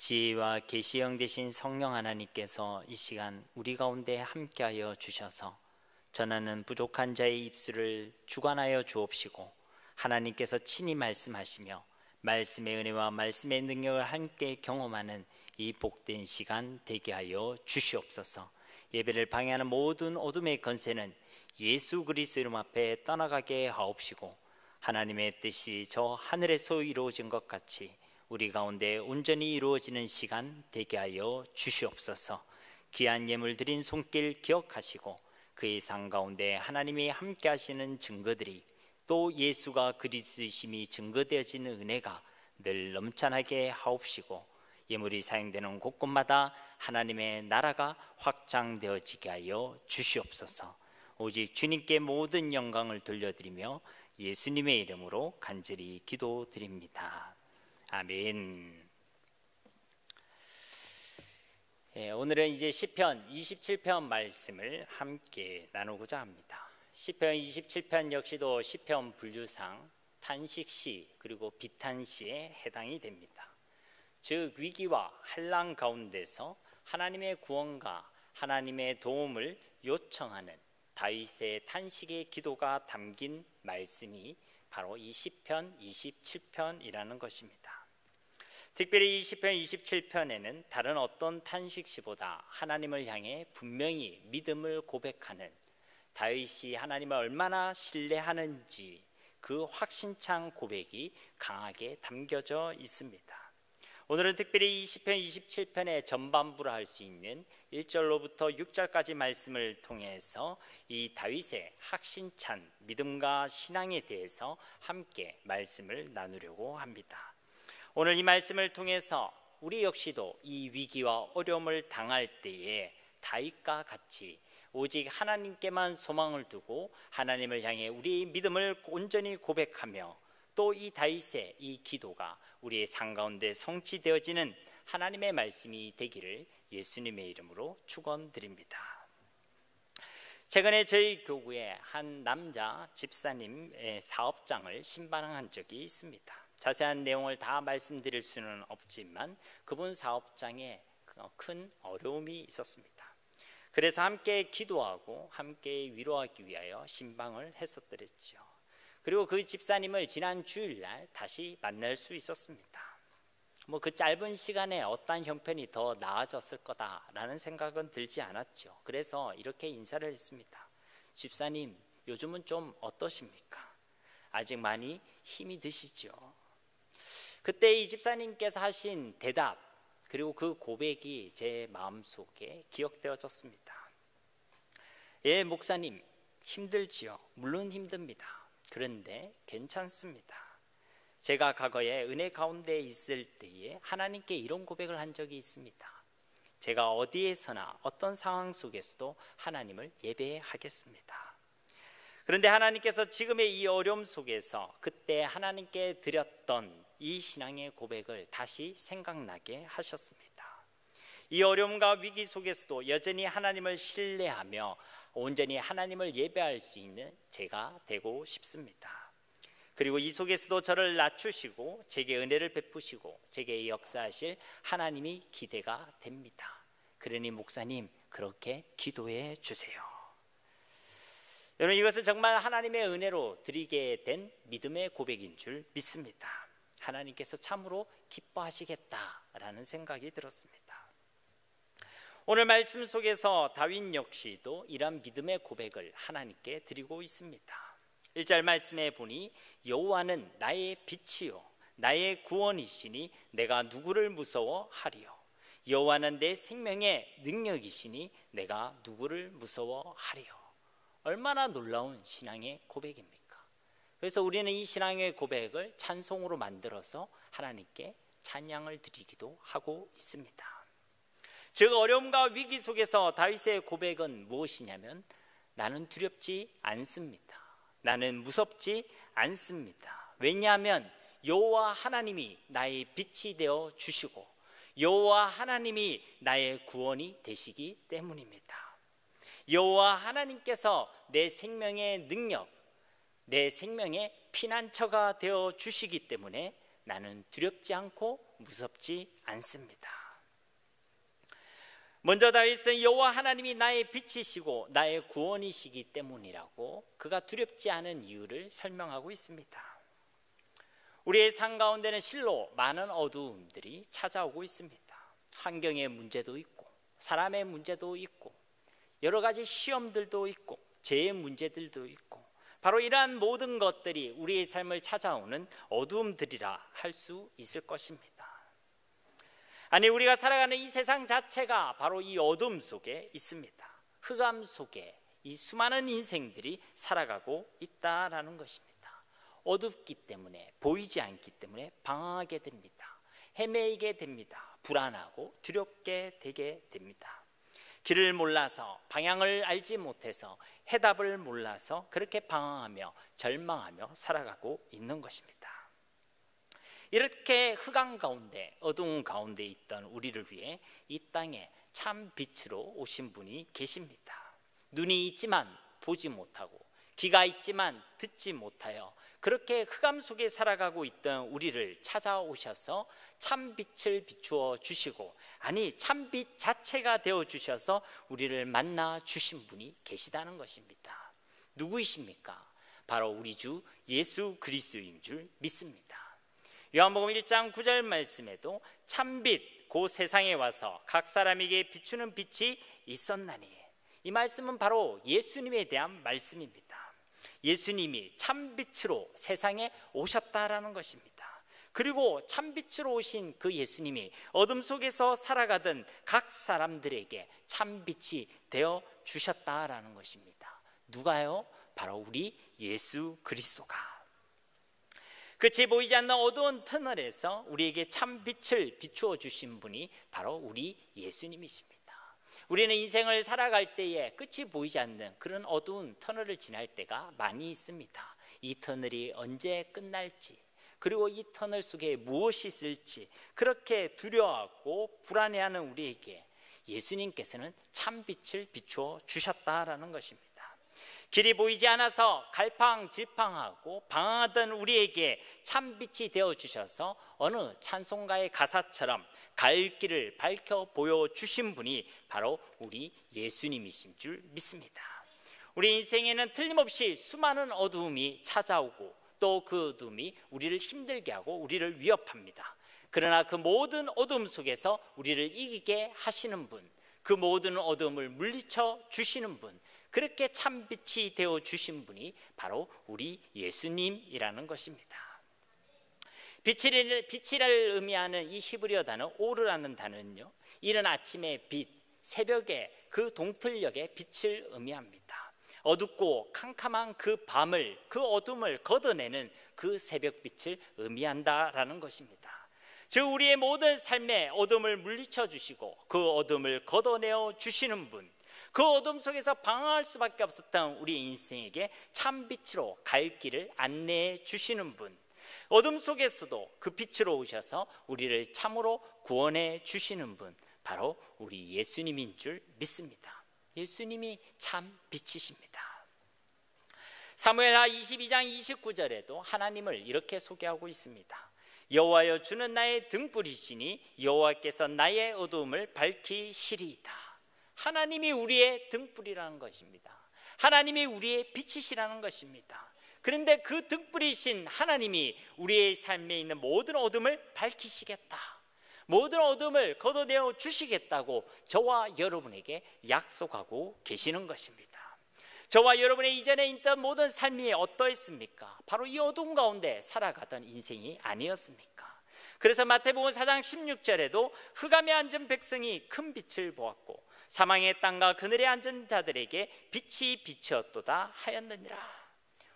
지혜와 계시형 되신 성령 하나님께서 이 시간 우리 가운데 함께하여 주셔서 전하는 부족한 자의 입술을 주관하여 주옵시고, 하나님께서 친히 말씀하시며 말씀의 은혜와 말씀의 능력을 함께 경험하는 이 복된 시간 되게 하여 주시옵소서. 예배를 방해하는 모든 어둠의 권세는 예수 그리스도 이름 앞에 떠나가게 하옵시고, 하나님의 뜻이 저 하늘에서 이루어진 것 같이 우리 가운데 온전히 이루어지는 시간 되게 하여 주시옵소서. 귀한 예물 드린 손길 기억하시고, 그의 상 가운데 하나님이 함께 하시는 증거들이, 또 예수가 그리스도이심이 증거되어지는 은혜가 늘 넘쳐나게 하옵시고, 예물이 사용되는 곳곳마다 하나님의 나라가 확장되어지게 하여 주시옵소서. 오직 주님께 모든 영광을 돌려드리며 예수님의 이름으로 간절히 기도드립니다. 아멘. 오늘은 이제 시편 27편 말씀을 함께 나누고자 합니다. 시편 27편 역시도 시편 분류상 탄식시 그리고 비탄시에 해당이 됩니다. 즉 위기와 환난 가운데서 하나님의 구원과 하나님의 도움을 요청하는 다윗의 탄식의 기도가 담긴 말씀이 바로 이 시편 27편이라는 것입니다. 특별히 이 시편 27편에는 다른 어떤 탄식시보다 하나님을 향해 분명히 믿음을 고백하는, 다윗이 하나님을 얼마나 신뢰하는지 그 확신찬 고백이 강하게 담겨져 있습니다. 오늘은 특별히 이 시편 27편의 전반부라 할 수 있는 1절로부터 6절까지 말씀을 통해서 이 다윗의 확신찬 믿음과 신앙에 대해서 함께 말씀을 나누려고 합니다. 오늘 이 말씀을 통해서 우리 역시도 이 위기와 어려움을 당할 때에 다윗과 같이 오직 하나님께만 소망을 두고 하나님을 향해 우리의 믿음을 온전히 고백하며, 또 이 다윗의 이 기도가 우리의 삶 가운데 성취되어지는 하나님의 말씀이 되기를 예수님의 이름으로 축원드립니다. 최근에 저희 교구에 한 남자 집사님의 사업장을 신방한 적이 있습니다. 자세한 내용을 다 말씀드릴 수는 없지만 그분 사업장에 큰 어려움이 있었습니다. 그래서 함께 기도하고 함께 위로하기 위하여 신방을 했었더랬죠. 그리고 그 집사님을 지난 주일날 다시 만날 수 있었습니다. 그 짧은 시간에 어떤 형편이 더 나아졌을 거다라는 생각은 들지 않았죠. 그래서 이렇게 인사를 했습니다. 집사님, 요즘은 좀 어떠십니까? 아직 많이 힘이 드시죠? 그때 이 집사님께서 하신 대답, 그리고 그 고백이 제 마음속에 기억되어졌습니다. 예, 목사님, 힘들지요. 물론 힘듭니다. 그런데 괜찮습니다. 제가 과거에 은혜 가운데 있을 때에 하나님께 이런 고백을 한 적이 있습니다. 제가 어디에서나 어떤 상황 속에서도 하나님을 예배하겠습니다. 그런데 하나님께서 지금의 이 어려움 속에서 그때 하나님께 드렸던 이 신앙의 고백을 다시 생각나게 하셨습니다. 이 어려움과 위기 속에서도 여전히 하나님을 신뢰하며 온전히 하나님을 예배할 수 있는 제가 되고 싶습니다. 그리고 이 속에서도 저를 낮추시고 제게 은혜를 베푸시고 제게 역사하실 하나님이 기대가 됩니다. 그러니 목사님, 그렇게 기도해 주세요. 여러분, 이것을 정말 하나님의 은혜로 드리게 된 믿음의 고백인 줄 믿습니다. 하나님께서 참으로 기뻐하시겠다라는 생각이 들었습니다. 오늘 말씀 속에서 다윗 역시도 이러한 믿음의 고백을 하나님께 드리고 있습니다. 1절 말씀에 보니 여호와는 나의 빛이요 나의 구원이시니 내가 누구를 무서워하리요. 여호와는 내 생명의 능력이시니 내가 누구를 무서워하리요. 얼마나 놀라운 신앙의 고백입니까? 그래서 우리는 이 신앙의 고백을 찬송으로 만들어서 하나님께 찬양을 드리기도 하고 있습니다. 즉 어려움과 위기 속에서 다윗의 고백은 무엇이냐면, 나는 두렵지 않습니다. 나는 무섭지 않습니다. 왜냐하면 여호와 하나님이 나의 빛이 되어 주시고 여호와 하나님이 나의 구원이 되시기 때문입니다. 여호와 하나님께서 내 생명의 능력, 내 생명의 피난처가 되어 주시기 때문에 나는 두렵지 않고 무섭지 않습니다. 먼저 다윗은 여호와 하나님이 나의 빛이시고 나의 구원이시기 때문이라고 그가 두렵지 않은 이유를 설명하고 있습니다. 우리의 삶 가운데는 실로 많은 어두움들이 찾아오고 있습니다. 환경의 문제도 있고 사람의 문제도 있고 여러 가지 시험들도 있고 재해 문제들도 있고 바로 이러한 모든 것들이 우리의 삶을 찾아오는 어두움들이라 할 수 있을 것입니다. 아니, 우리가 살아가는 이 세상 자체가 바로 이 어둠 속에 있습니다. 흑암 속에 이 수많은 인생들이 살아가고 있다라는 것입니다. 어둡기 때문에, 보이지 않기 때문에 방황하게 됩니다. 헤매이게 됩니다. 불안하고 두렵게 되게 됩니다. 길을 몰라서, 방향을 알지 못해서, 해답을 몰라서 그렇게 방황하며 절망하며 살아가고 있는 것입니다. 이렇게 흑암 가운데, 어두운 가운데 있던 우리를 위해 이 땅에 참 빛으로 오신 분이 계십니다. 눈이 있지만 보지 못하고, 귀가 있지만 듣지 못하여 그렇게 흑암 속에 살아가고 있던 우리를 찾아오셔서 참 빛을 비추어 주시고, 아니 참빛 자체가 되어 주셔서 우리를 만나 주신 분이 계시다는 것입니다. 누구이십니까? 바로 우리 주 예수 그리스도인 줄 믿습니다. 요한복음 1장 9절 말씀에도 참빛 곧 세상에 와서 각 사람에게 비추는 빛이 있었나니, 이 말씀은 바로 예수님에 대한 말씀입니다. 예수님이 참빛으로 세상에 오셨다라는 것입니다. 그리고 참빛으로 오신 그 예수님이 어둠 속에서 살아가던 각 사람들에게 참빛이 되어 주셨다라는 것입니다. 누가요? 바로 우리 예수 그리스도가 끝이 보이지 않는 어두운 터널에서 우리에게 참빛을 비추어 주신 분이 바로 우리 예수님이십니다. 우리는 인생을 살아갈 때에 끝이 보이지 않는 그런 어두운 터널을 지날 때가 많이 있습니다. 이 터널이 언제 끝날지, 그리고 이 터널 속에 무엇이 있을지 그렇게 두려워하고 불안해하는 우리에게 예수님께서는 참빛을 비추어 주셨다라는 것입니다. 길이 보이지 않아서 갈팡질팡하고 방황하던 우리에게 참빛이 되어주셔서 어느 찬송가의 가사처럼 갈 길을 밝혀 보여주신 분이 바로 우리 예수님이신 줄 믿습니다. 우리 인생에는 틀림없이 수많은 어두움이 찾아오고 또 그 어두움이 우리를 힘들게 하고 우리를 위협합니다. 그러나 그 모든 어두움 속에서 우리를 이기게 하시는 분, 그 모든 어두움을 물리쳐 주시는 분, 그렇게 참빛이 되어 주신 분이 바로 우리 예수님이라는 것입니다. 빛이를 의미하는 이 히브리어 단어 오르라는 단어는요, 이른 아침의 빛, 새벽의 그 동틀녘의 빛을 의미합니다. 어둡고 캄캄한 그 밤을, 그 어둠을 걷어내는 그 새벽빛을 의미한다라는 것입니다. 즉 우리의 모든 삶의 어둠을 물리쳐 주시고 그 어둠을 걷어내어 주시는 분, 그 어둠 속에서 방황할 수밖에 없었던 우리 인생에게 참빛으로 갈 길을 안내해 주시는 분, 어둠 속에서도 그 빛으로 오셔서 우리를 참으로 구원해 주시는 분, 바로 우리 예수님인 줄 믿습니다. 예수님이 참 빛이십니다. 사무엘하 22장 29절에도 하나님을 이렇게 소개하고 있습니다. 여호와여, 주는 나의 등불이시니 여호와께서 나의 어두움을 밝히시리이다. 하나님이 우리의 등불이라는 것입니다. 하나님이 우리의 빛이시라는 것입니다. 그런데 그 등불이신 하나님이 우리의 삶에 있는 모든 어둠을 밝히시겠다, 모든 어둠을 걷어내어 주시겠다고 저와 여러분에게 약속하고 계시는 것입니다. 저와 여러분의 이전에 있던 모든 삶이 어떠했습니까? 바로 이 어둠 가운데 살아가던 인생이 아니었습니까? 그래서 마태복음 4장 16절에도 흑암에 앉은 백성이 큰 빛을 보았고 사망의 땅과 그늘에 앉은 자들에게 빛이 비치었도다 하였느니라.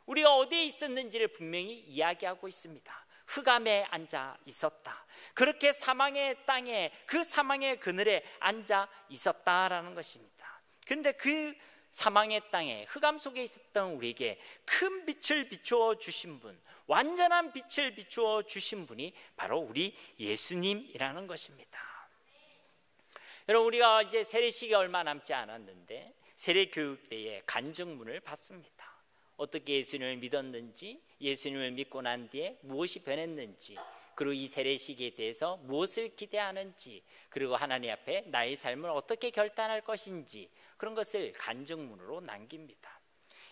우리가 어디에 있었는지를 분명히 이야기하고 있습니다. 흑암에 앉아 있었다. 그렇게 사망의 땅에, 그 사망의 그늘에 앉아 있었다라는 것입니다. 그런데 그 사망의 땅에, 흑암 속에 있었던 우리에게 큰 빛을 비추어 주신 분, 완전한 빛을 비추어 주신 분이 바로 우리 예수님이라는 것입니다. 여러분, 우리가 이제 세례식이 얼마 남지 않았는데 세례 교육 때에 간증문을 받습니다. 어떻게 예수님을 믿었는지, 예수님을 믿고 난 뒤에 무엇이 변했는지, 그리고 이 세례식에 대해서 무엇을 기대하는지, 그리고 하나님 앞에 나의 삶을 어떻게 결단할 것인지, 그런 것을 간증문으로 남깁니다.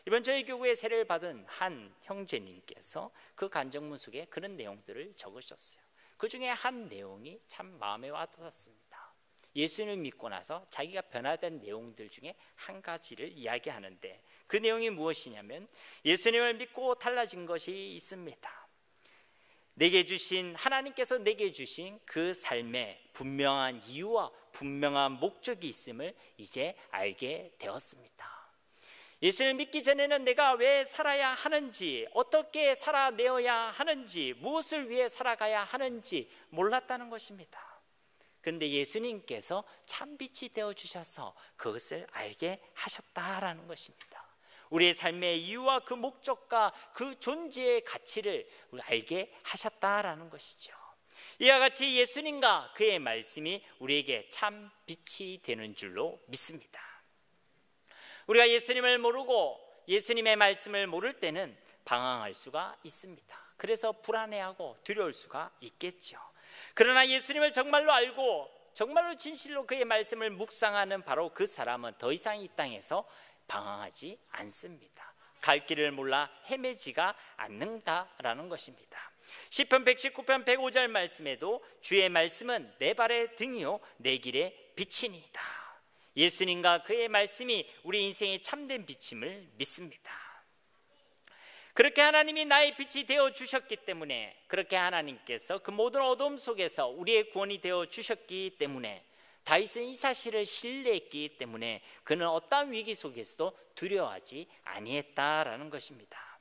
이번 저희 교구에 세례를 받은 한 형제님께서 그 간증문 속에 그런 내용들을 적으셨어요. 그 중에 한 내용이 참 마음에 와닿았습니다. 예수님을 믿고 나서 자기가 변화된 내용들 중에 한 가지를 이야기하는데, 그 내용이 무엇이냐면 예수님을 믿고 달라진 것이 있습니다. 하나님께서 내게 주신 그 삶에 분명한 이유와 분명한 목적이 있음을 이제 알게 되었습니다. 예수를 믿기 전에는 내가 왜 살아야 하는지, 어떻게 살아내어야 하는지, 무엇을 위해 살아가야 하는지 몰랐다는 것입니다. 그런데 예수님께서 참 빛이 되어주셔서 그것을 알게 하셨다라는 것입니다. 우리의 삶의 이유와 그 목적과 그 존재의 가치를 알게 하셨다라는 것이죠. 이와 같이 예수님과 그의 말씀이 우리에게 참 빛이 되는 줄로 믿습니다. 우리가 예수님을 모르고 예수님의 말씀을 모를 때는 방황할 수가 있습니다. 그래서 불안해하고 두려울 수가 있겠죠. 그러나 예수님을 정말로 알고 정말로 진실로 그의 말씀을 묵상하는 바로 그 사람은 더 이상 이 땅에서 방황하지 않습니다. 갈 길을 몰라 헤매지가 않는다라는 것입니다. 시편 119편 105절 말씀에도 주의 말씀은 내 발의 등이요 내 길의 빛이니이다. 예수님과 그의 말씀이 우리 인생의 참된 빛임을 믿습니다. 그렇게 하나님이 나의 빛이 되어 주셨기 때문에, 그렇게 하나님께서 그 모든 어둠 속에서 우리의 구원이 되어 주셨기 때문에, 다윗은 이 사실을 신뢰했기 때문에 그는 어떠한 위기 속에서도 두려워하지 아니했다라는 것입니다.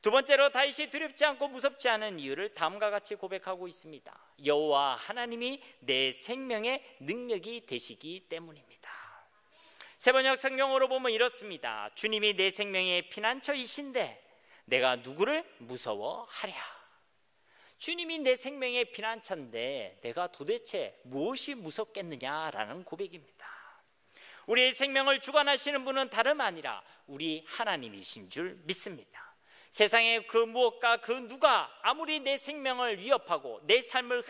두 번째로 다윗이 두렵지 않고 무섭지 않은 이유를 다음과 같이 고백하고 있습니다. 여호와 하나님이 내 생명의 능력이 되시기 때문입니다. 세번역 성경으로 보면 이렇습니다. 주님이 내 생명의 피난처이신데 내가 누구를 무서워하랴. 주님이 내 생명의 피난처인데 내가 도대체 무엇이 무섭겠느냐라는 고백입니다. 우리의 생명을 주관하시는 분은 다름 아니라 우리 하나님이신 줄 믿습니다. 세상의 그 무엇과 그 누가 아무리 내 생명을 위협하고 내 삶을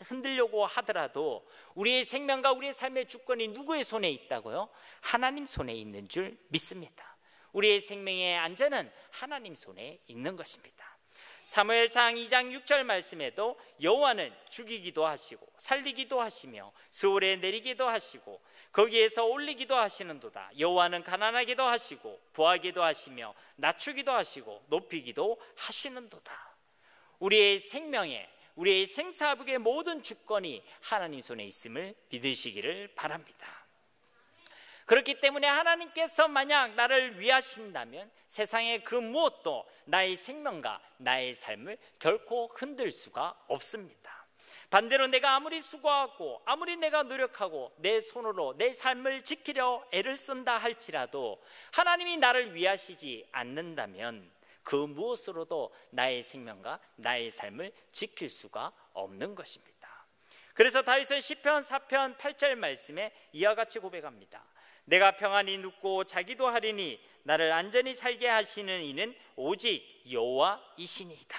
흔들려고 하더라도 우리의 생명과 우리의 삶의 주권이 누구의 손에 있다고요? 하나님 손에 있는 줄 믿습니다. 우리의 생명의 안전은 하나님 손에 있는 것입니다. 사무엘상 2장 6절 말씀에도 여호와는 죽이기도 하시고 살리기도 하시며 스올에 내리기도 하시고 거기에서 올리기도 하시는도다. 여호와는 가난하기도 하시고 부하기도 하시며 낮추기도 하시고 높이기도 하시는도다. 우리의 생명에, 우리의 생사복의 모든 주권이 하나님 손에 있음을 믿으시기를 바랍니다. 그렇기 때문에 하나님께서 만약 나를 위하신다면 세상의 그 무엇도 나의 생명과 나의 삶을 결코 흔들 수가 없습니다. 반대로 내가 아무리 수고하고 아무리 내가 노력하고 내 손으로 내 삶을 지키려 애를 쓴다 할지라도 하나님이 나를 위하시지 않는다면 그 무엇으로도 나의 생명과 나의 삶을 지킬 수가 없는 것입니다. 그래서 다윗은 시편 4편 8절 말씀에 이와 같이 고백합니다. 내가 평안히 눕고 자기도 하리니 나를 안전히 살게 하시는 이는 오직 여호와이시니이다.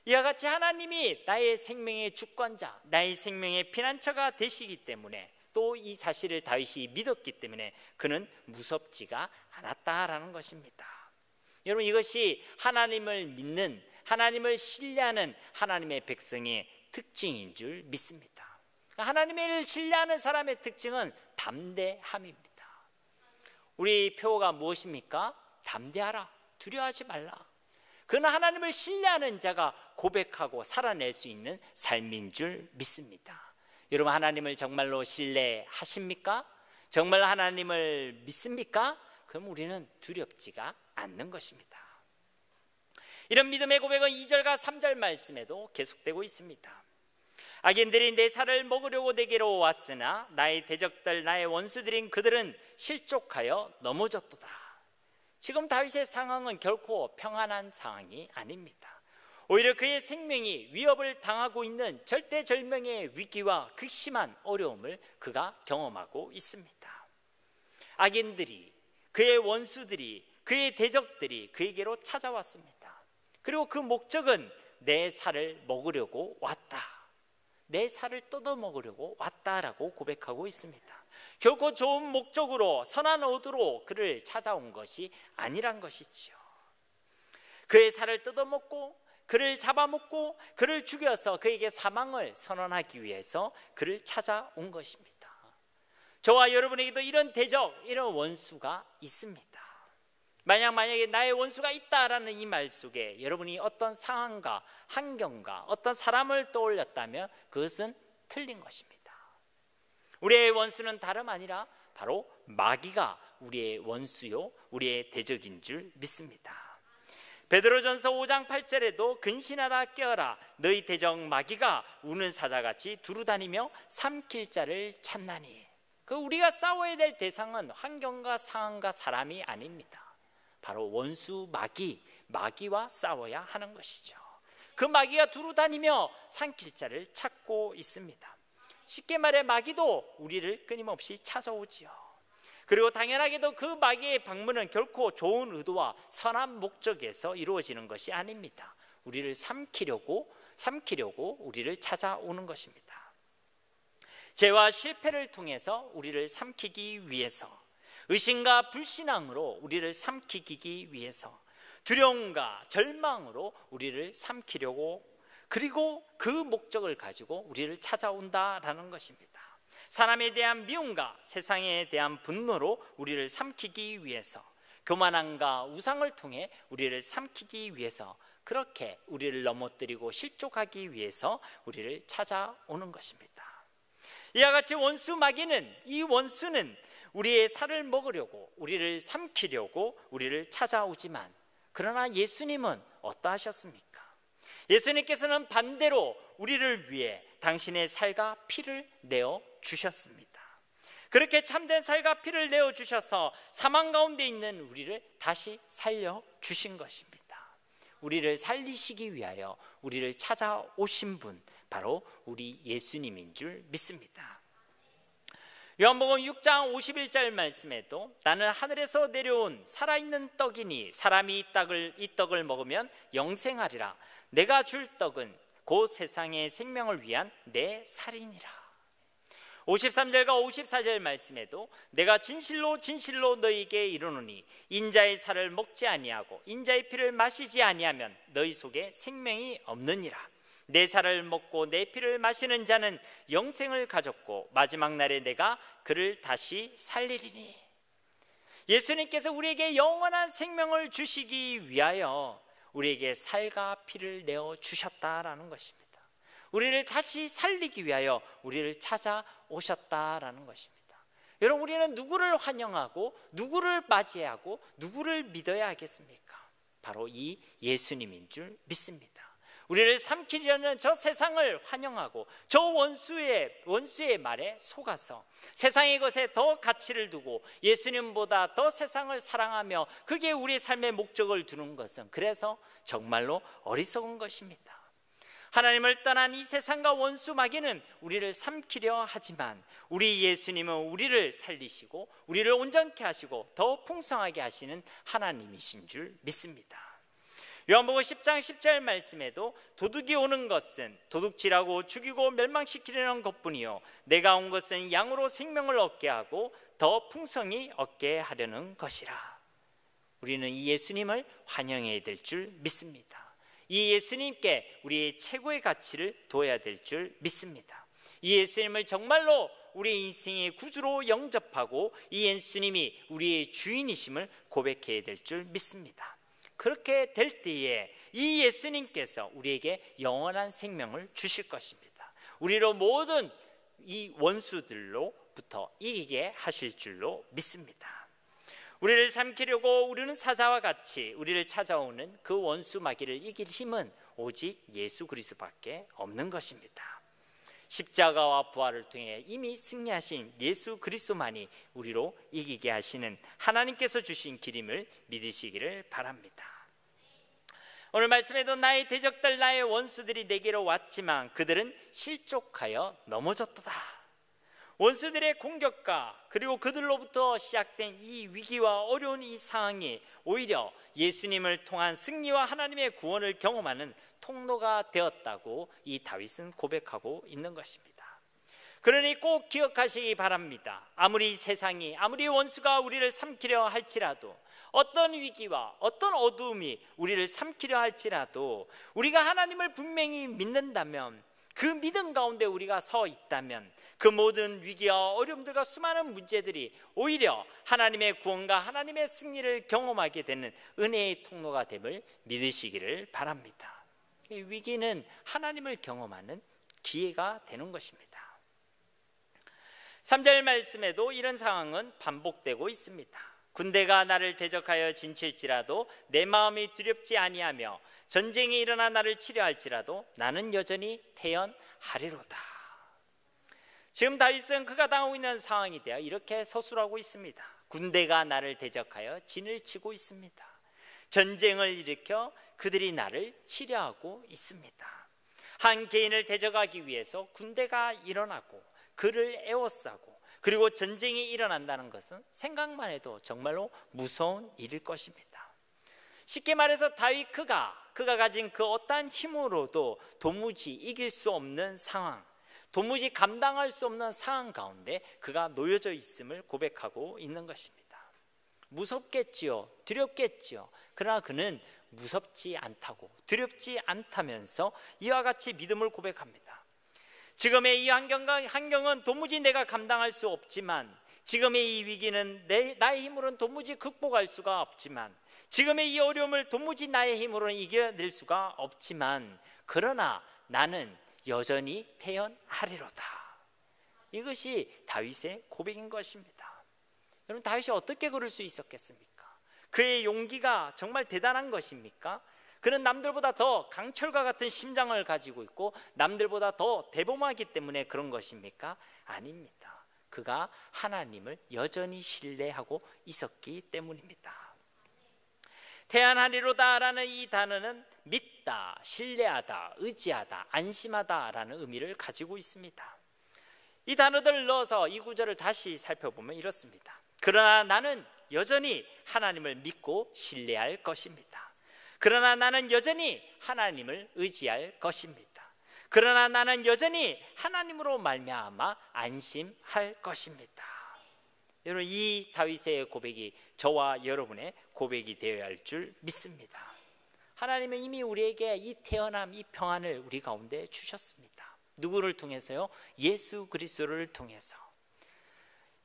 이와 같이 하나님이 나의 생명의 주권자, 나의 생명의 피난처가 되시기 때문에, 또 이 사실을 다윗이 믿었기 때문에 그는 무섭지가 않았다라는 것입니다. 여러분, 이것이 하나님을 믿는, 하나님을 신뢰하는 하나님의 백성의 특징인 줄 믿습니다. 하나님을 신뢰하는 사람의 특징은 담대함입니다. 우리 표어가 무엇입니까? 담대하라, 두려워하지 말라. 그는 하나님을 신뢰하는 자가 고백하고 살아낼 수 있는 삶인 줄 믿습니다. 여러분, 하나님을 정말로 신뢰하십니까? 정말 하나님을 믿습니까? 그럼 우리는 두렵지가 않는 것입니다. 이런 믿음의 고백은 2절과 3절 말씀에도 계속되고 있습니다. 악인들이 내 살을 먹으려고 내게로 왔으나 나의 대적들, 나의 원수들인 그들은 실족하여 넘어졌도다. 지금 다윗의 상황은 결코 평안한 상황이 아닙니다. 오히려 그의 생명이 위협을 당하고 있는 절대절명의 위기와 극심한 어려움을 그가 경험하고 있습니다. 악인들이, 그의 원수들이, 그의 대적들이 그에게로 찾아왔습니다. 그리고 그 목적은 내 살을 먹으려고 왔다. 내 살을 뜯어 먹으려고 왔다라고 고백하고 있습니다. 결코 좋은 목적으로 선한 의도로 그를 찾아온 것이 아니란 것이지요. 그의 살을 뜯어먹고 그를 잡아먹고 그를 죽여서 그에게 사망을 선언하기 위해서 그를 찾아온 것입니다. 저와 여러분에게도 이런 대적, 이런 원수가 있습니다. 만약에 나의 원수가 있다라는 이 말 속에 여러분이 어떤 상황과 환경과 어떤 사람을 떠올렸다면 그것은 틀린 것입니다. 우리의 원수는 다름 아니라 바로 마귀가 우리의 원수요 우리의 대적인 줄 믿습니다. 베드로전서 5장 8절에도 근신하라 깨어라 너희 대적 마귀가 우는 사자같이 두루다니며 삼킬 자를 찾나니. 우리가 싸워야 될 대상은 환경과 상황과 사람이 아닙니다. 바로 원수 마귀와 싸워야 하는 것이죠. 그 마귀가 두루다니며 삼킬 자를 찾고 있습니다. 쉽게 말해 마귀도 우리를 끊임없이 찾아오지요. 그리고 당연하게도 그 마귀의 방문은 결코 좋은 의도와 선한 목적에서 이루어지는 것이 아닙니다. 우리를 삼키려고 우리를 찾아오는 것입니다. 죄와 실패를 통해서 우리를 삼키기 위해서, 의심과 불신앙으로 우리를 삼키기 위해서, 두려움과 절망으로 우리를 삼키려고, 그리고 그 목적을 가지고 우리를 찾아온다라는 것입니다. 사람에 대한 미움과 세상에 대한 분노로 우리를 삼키기 위해서, 교만함과 우상을 통해 우리를 삼키기 위해서, 그렇게 우리를 넘어뜨리고 실족하기 위해서 우리를 찾아오는 것입니다. 이와 같이 원수 마귀는, 이 원수는 우리의 살을 먹으려고, 우리를 삼키려고 우리를 찾아오지만, 그러나 예수님은 어떠하셨습니까? 예수님께서는 반대로 우리를 위해 당신의 살과 피를 내어 주셨습니다. 그렇게 참된 살과 피를 내어 주셔서 사망 가운데 있는 우리를 다시 살려 주신 것입니다. 우리를 살리시기 위하여 우리를 찾아오신 분, 바로 우리 예수님인 줄 믿습니다. 요한복음 6장 51절 말씀에도 나는 하늘에서 내려온 살아있는 떡이니 사람이 이 떡을 먹으면 영생하리라. 내가 줄 떡은 곧 세상의 생명을 위한 내 살이니라. 53절과 54절 말씀에도 내가 진실로 너희에게 이르노니 인자의 살을 먹지 아니하고 인자의 피를 마시지 아니하면 너희 속에 생명이 없느니라. 내 살을 먹고 내 피를 마시는 자는 영생을 가졌고 마지막 날에 내가 그를 다시 살리리니. 예수님께서 우리에게 영원한 생명을 주시기 위하여 우리에게 살과 피를 내어 주셨다라는 것입니다. 우리를 다시 살리기 위하여 우리를 찾아오셨다라는 것입니다. 여러분, 우리는 누구를 환영하고 누구를 맞이하고 누구를 믿어야 하겠습니까? 바로 이 예수님인 줄 믿습니다. 우리를 삼키려는 저 세상을 환영하고 저 원수의 말에 속아서 세상의 것에 더 가치를 두고 예수님보다 더 세상을 사랑하며 그게 우리 삶의 목적을 두는 것은 그래서 정말로 어리석은 것입니다. 하나님을 떠난 이 세상과 원수 마귀는 우리를 삼키려 하지만 우리 예수님은 우리를 살리시고 우리를 온전케 하시고 더 풍성하게 하시는 하나님이신 줄 믿습니다. 요한복음 10장 10절 말씀에도 도둑이 오는 것은 도둑질하고 죽이고 멸망시키려는 것뿐이요 내가 온 것은 양으로 생명을 얻게 하고 더 풍성히 얻게 하려는 것이라. 우리는 이 예수님을 환영해야 될 줄 믿습니다. 이 예수님께 우리의 최고의 가치를 둬야 될 줄 믿습니다. 이 예수님을 정말로 우리 인생의 구주로 영접하고 이 예수님이 우리의 주인이심을 고백해야 될 줄 믿습니다. 그렇게 될 때에 이 예수님께서 우리에게 영원한 생명을 주실 것입니다. 우리로 모든 이 원수들로부터 이기게 하실 줄로 믿습니다. 우리를 삼키려고 우리는 사자와 같이 우리를 찾아오는 그 원수 마귀를 이길 힘은 오직 예수 그리스도밖에 없는 것입니다. 십자가와 부활을 통해 이미 승리하신 예수 그리스도만이 우리로 이기게 하시는 하나님께서 주신 길임을 믿으시기를 바랍니다. 오늘 말씀에도 나의 대적들 나의 원수들이 내게로 왔지만 그들은 실족하여 넘어졌도다. 원수들의 공격과 그리고 그들로부터 시작된 이 위기와 어려운 이 상황이 오히려 예수님을 통한 승리와 하나님의 구원을 경험하는 통로가 되었다고 이 다윗은 고백하고 있는 것입니다. 그러니 꼭 기억하시기 바랍니다. 아무리 세상이, 아무리 원수가 우리를 삼키려 할지라도, 어떤 위기와 어떤 어두움이 우리를 삼키려 할지라도, 우리가 하나님을 분명히 믿는다면, 그 믿음 가운데 우리가 서 있다면, 그 모든 위기와 어려움들과 수많은 문제들이 오히려 하나님의 구원과 하나님의 승리를 경험하게 되는 은혜의 통로가 됨을 믿으시기를 바랍니다. 이 위기는 하나님을 경험하는 기회가 되는 것입니다. 3절 말씀에도 이런 상황은 반복되고 있습니다. 군대가 나를 대적하여 진칠지라도 내 마음이 두렵지 아니하며 전쟁이 일어나 나를 치려할지라도 나는 여전히 태연하리로다. 지금 다윗은 그가 당하고 있는 상황에 대해 이렇게 서술하고 있습니다. 군대가 나를 대적하여 진을 치고 있습니다. 전쟁을 일으켜 그들이 나를 치려하고 있습니다. 한 개인을 대적하기 위해서 군대가 일어나고 그를 에워싸고 그리고 전쟁이 일어난다는 것은 생각만 해도 정말로 무서운 일일 것입니다. 쉽게 말해서 다윗 그가 가진 그 어떠한 힘으로도 도무지 이길 수 없는 상황, 도무지 감당할 수 없는 상황 가운데 그가 놓여져 있음을 고백하고 있는 것입니다. 무섭겠지요, 두렵겠지요. 그러나 그는 무섭지 않다고, 두렵지 않다면서 이와 같이 믿음을 고백합니다. 지금의 이 환경은 도무지 내가 감당할 수 없지만, 지금의 이 위기는 나의 힘으로는 도무지 극복할 수가 없지만, 지금의 이 어려움을 도무지 나의 힘으로는 이겨낼 수가 없지만, 그러나 나는 여전히 태연하리로다. 이것이 다윗의 고백인 것입니다. 여러분, 다윗이 어떻게 그럴 수 있었겠습니까? 그의 용기가 정말 대단한 것입니까? 그는 남들보다 더 강철과 같은 심장을 가지고 있고 남들보다 더 대범하기 때문에 그런 것입니까? 아닙니다. 그가 하나님을 여전히 신뢰하고 있었기 때문입니다. 태연하리로다라는 이 단어는 믿다, 신뢰하다, 의지하다, 안심하다라는 의미를 가지고 있습니다. 이 단어들을 넣어서 이 구절을 다시 살펴보면 이렇습니다. 그러나 나는 여전히 하나님을 믿고 신뢰할 것입니다. 그러나 나는 여전히 하나님을 의지할 것입니다. 그러나 나는 여전히 하나님으로 말미암아 안심할 것입니다. 여러분, 이 다윗의 고백이 저와 여러분의 고백이 되어야 할 줄 믿습니다. 하나님은 이미 우리에게 이 태어남, 이 평안을 우리 가운데 주셨습니다. 누구를 통해서요? 예수 그리스도를 통해서.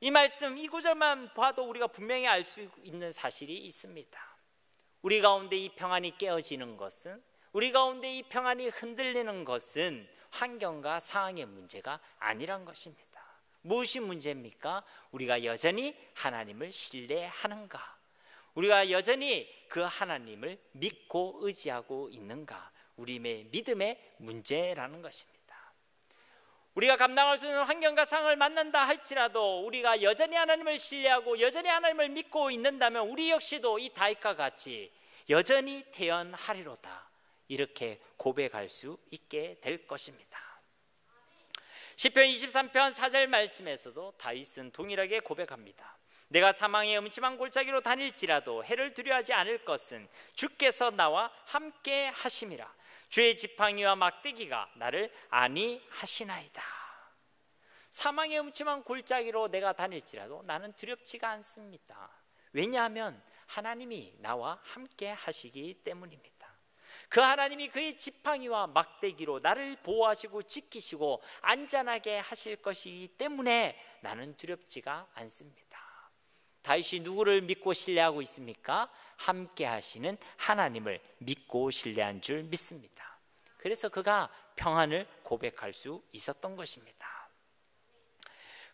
이 말씀, 이 구절만 봐도 우리가 분명히 알 수 있는 사실이 있습니다. 우리 가운데 이 평안이 깨어지는 것은, 우리 가운데 이 평안이 흔들리는 것은 환경과 상황의 문제가 아니란 것입니다. 무엇이 문제입니까? 우리가 여전히 하나님을 신뢰하는가? 우리가 여전히 그 하나님을 믿고 의지하고 있는가? 우리의 믿음의 문제라는 것입니다. 우리가 감당할 수 있는 환경과 상황을 만난다 할지라도 우리가 여전히 하나님을 신뢰하고 여전히 하나님을 믿고 있는다면 우리 역시도 이 다윗과 같이 여전히 태연하리로다, 이렇게 고백할 수 있게 될 것입니다. 시편 23편 4절 말씀에서도 다윗은 동일하게 고백합니다. 내가 사망의 음침한 골짜기로 다닐지라도 해를 두려워하지 않을 것은 주께서 나와 함께 하심이라. 주의 지팡이와 막대기가 나를 안위하시나이다. 사망의 음침한 골짜기로 내가 다닐지라도 나는 두렵지가 않습니다. 왜냐하면 하나님이 나와 함께 하시기 때문입니다. 그 하나님이 그의 지팡이와 막대기로 나를 보호하시고 지키시고 안전하게 하실 것이기 때문에 나는 두렵지가 않습니다. 다윗이 누구를 믿고 신뢰하고 있습니까? 함께 하시는 하나님을 믿고 신뢰한 줄 믿습니다. 그래서 그가 평안을 고백할 수 있었던 것입니다.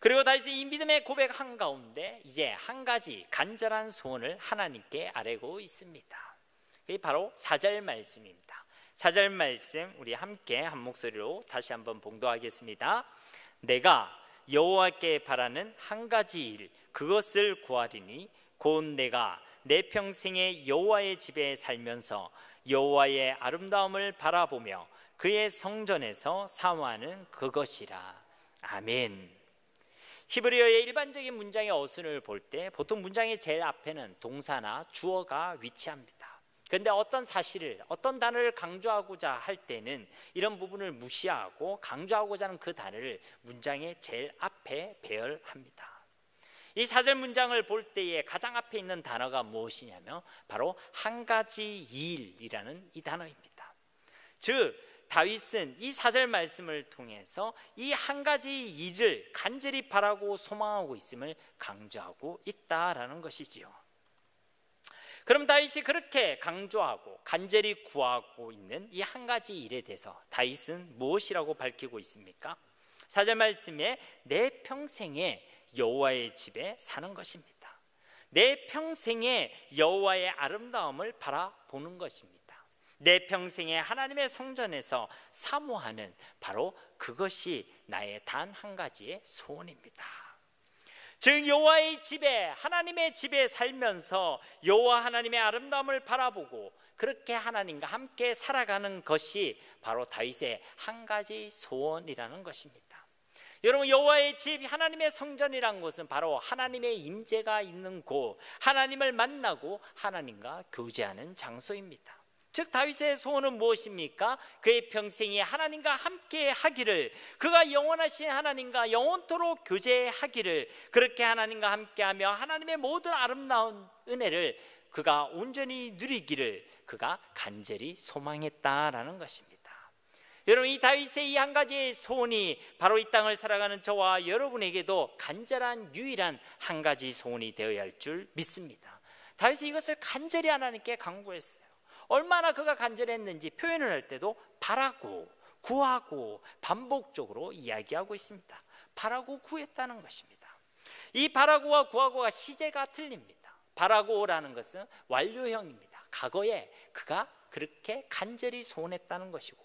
그리고 다윗이 이 믿음의 고백 한가운데 이제 한 가지 간절한 소원을 하나님께 아뢰고 있습니다. 그게 바로 4절 말씀입니다. 4절 말씀 우리 함께 한 목소리로 다시 한번 봉독하겠습니다. 내가 여호와께 바라는 한 가지 일, 그것을 구하리니 곧 내가 내 평생에 여호와의 집에 살면서 여호와의 아름다움을 바라보며 그의 성전에서 사모하는 그것이라. 아멘. 히브리어의 일반적인 문장의 어순을 볼 때 보통 문장의 제일 앞에는 동사나 주어가 위치합니다. 그런데 어떤 사실을, 어떤 단어를 강조하고자 할 때는 이런 부분을 무시하고 강조하고자 하는 그 단어를 문장의 제일 앞에 배열합니다. 이 사절 문장을 볼 때에 가장 앞에 있는 단어가 무엇이냐면 바로 한 가지 일이라는 이 단어입니다. 즉 다윗은 이 사절 말씀을 통해서 이 한 가지 일을 간절히 바라고 소망하고 있음을 강조하고 있다라는 것이지요. 그럼 다윗이 그렇게 강조하고 간절히 구하고 있는 이 한 가지 일에 대해서 다윗은 무엇이라고 밝히고 있습니까? 사절 말씀에 내 평생에 여호와의 집에 사는 것입니다. 내 평생에 여호와의 아름다움을 바라보는 것입니다. 내 평생에 하나님의 성전에서 사모하는 바로 그것이 나의 단 한 가지의 소원입니다. 즉 여호와의 집에, 하나님의 집에 살면서 여호와 하나님의 아름다움을 바라보고 그렇게 하나님과 함께 살아가는 것이 바로 다윗의 한 가지 소원이라는 것입니다. 여러분, 여호와의 집, 하나님의 성전이란 것은 바로 하나님의 임재가 있는 곳, 하나님을 만나고 하나님과 교제하는 장소입니다. 즉 다윗의 소원은 무엇입니까? 그의 평생이 하나님과 함께 하기를, 그가 영원하신 하나님과 영원토록 교제하기를, 그렇게 하나님과 함께하며 하나님의 모든 아름다운 은혜를 그가 온전히 누리기를 그가 간절히 소망했다라는 것입니다. 여러분, 이 다윗의 이 한 가지의 소원이 바로 이 땅을 살아가는 저와 여러분에게도 간절한 유일한 한 가지 소원이 되어야 할 줄 믿습니다. 다윗이 이것을 간절히 하나님께 간구했어요. 얼마나 그가 간절했는지 표현을 할 때도 바라고 구하고 반복적으로 이야기하고 있습니다. 바라고 구했다는 것입니다. 이 바라고와 구하고가 시제가 틀립니다. 바라고라는 것은 완료형입니다. 과거에 그가 그렇게 간절히 소원했다는 것이고,